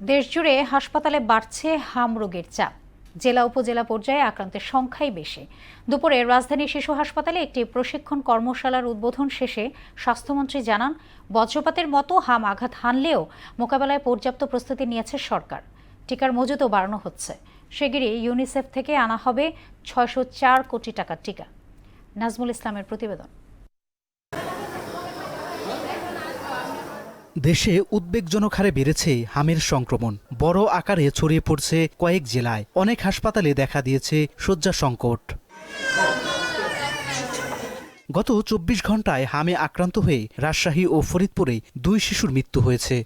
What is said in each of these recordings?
দেশজুড়ে হাসপাতালে বাড়ছে হাম রোগের চাপ। জেলা উপজেলা পর্যায়ে আক্রান্তের সংখ্যাই বেশি। দুপুরে রাজধানী শিশু হাসপাতালে একটি প্রশিক্ষণ কর্মশালার উদ্বোধন শেষে স্বাস্থ্যমন্ত্রী জানান, বজ্রপাতের মতো হাম আঘাত হানলেও মোকাবেলায় পর্যাপ্ত প্রস্তুতি নিয়েছে সরকার। টিকার মজুতও বাড়ানো হচ্ছে। শিগগিরই ইউনিসেফ থেকে আনা হবে ৬০৪ কোটি টাকার টিকা। নাজমুল ইসলামের প্রতিবেদন। দেশে উদ্বেগজনক হারে বেড়েছে হামের সংক্রমণ। বড় আকারে ছড়িয়ে পড়ছে কয়েক জেলায়। অনেক হাসপাতালে দেখা দিয়েছে শয্যা সংকট। গত ২৪ ঘন্টায় হামে আক্রান্ত হয়ে রাজশাহী ও ফরিদপুরে ২ শিশুর মৃত্যু হয়েছে।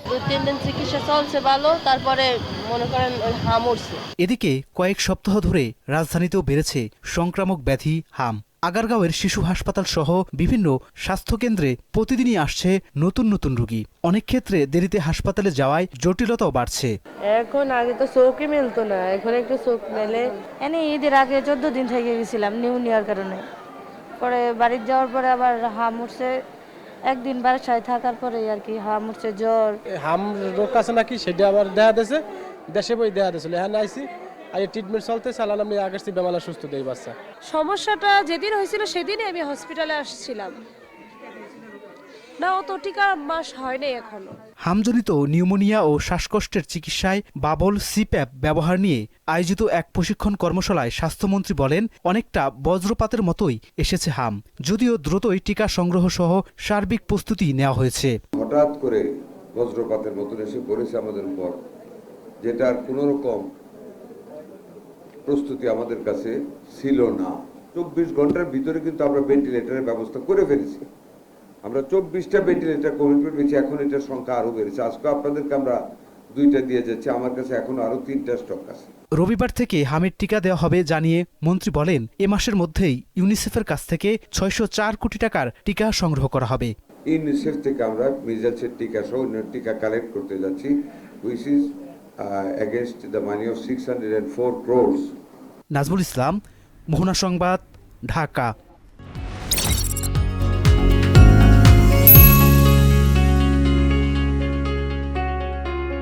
২-৩ দিন চিকিৎসা চলছে ভালো, তারপরে মনে করেন হাম উঠছে। এদিকে কয়েক সপ্তাহ ধরে রাজধানীতেও বেড়েছে সংক্রামক ব্যাধি হাম। আগারগাঁওয়ের শিশু হাসপাতাল সহ বিভিন্ন স্বাস্থ্যকেন্দ্রে প্রতিদিনই আসছে নতুন নতুন রোগী। অনেক ক্ষেত্রে দেরিতে হাসপাতালে যাওয়ায় জটিলতাও বাড়ছে। এখন আগে তো চোখই মিলতো না, এখন একটু চোখ মেলে। ঈদের আগে ১৪ দিন থেকে গেছিলাম নিউমোনিয়ার কারণে। পরে বাড়ি যাওয়ার পরে আবার হাম উঠছে। একদিন বাসায় থাকার পরে আর কি হাম উঠছে, জ্বর। হাম রোগ আছে নাকি সেটা আবার দেখা দিয়েছে, দেশে বই দেখা দিয়েছিল। হ্যাঁ আইসি আর ট্রিটমেন্ট চলতে চালান, আমি আগের থেকে বেমালা সুস্থ দেই বাচ্চা। সমস্যাটা যেদিন হয়েছিল সেদিনই আমি হসপিটালে আসছিলাম না, অত টিকা মাস হয় নাই এখনো। হামজনিত নিউমোনিয়া ও শ্বাসকষ্টের চিকিৎসায় বাবল সিপ্যাপ ব্যবহার নিয়ে আয়োজিত এক প্রশিক্ষণ কর্মশালায় স্বাস্থ্যমন্ত্রী বলেন, অনেকটা বজ্রপাতের মতোই এসেছে হাম, যদিও দ্রুতই টিকা সংগ্রহ সহ সার্বিক প্রস্তুতি নেওয়া হয়েছে। হঠাৎ করে বজ্রপাতের মতন এসে পড়েছে আমাদের উপর, যেটার কোনো রকম প্রস্তুতি আমাদের কাছে ছিল না। ২৪ ঘন্টার ভিতরে কিন্তু আমরা ভেন্টিলেটরের ব্যবস্থা করে ফেলেছি। আমরা ২৪টা ভেন্টিলেটর কমিটমেন্ট পেয়েছি, এখন এটার সংখ্যা আরো বেড়েছে। আজকে আপনাদেরকে আমরা 2টা দিয়ে যাচ্ছি, আমার কাছে এখন আরো 3টা স্টক আছে। রবিবার থেকে হামের টিকা দেওয়া হবে জানিয়ে মন্ত্রী বলেন, এ মাসের মধ্যেই ইউনিসেফের কাছ থেকে ৬০৪ কোটি টাকার টিকা সংগ্রহ করা হবে। ইউনিসেফ থেকে আমরা মিজাইলের টিকা সহ টিকা কালেক্ট করতে যাচ্ছি, which is against the money of 604 crores. Nazmul Islam, মোহনা সংবাদ, ঢাকা।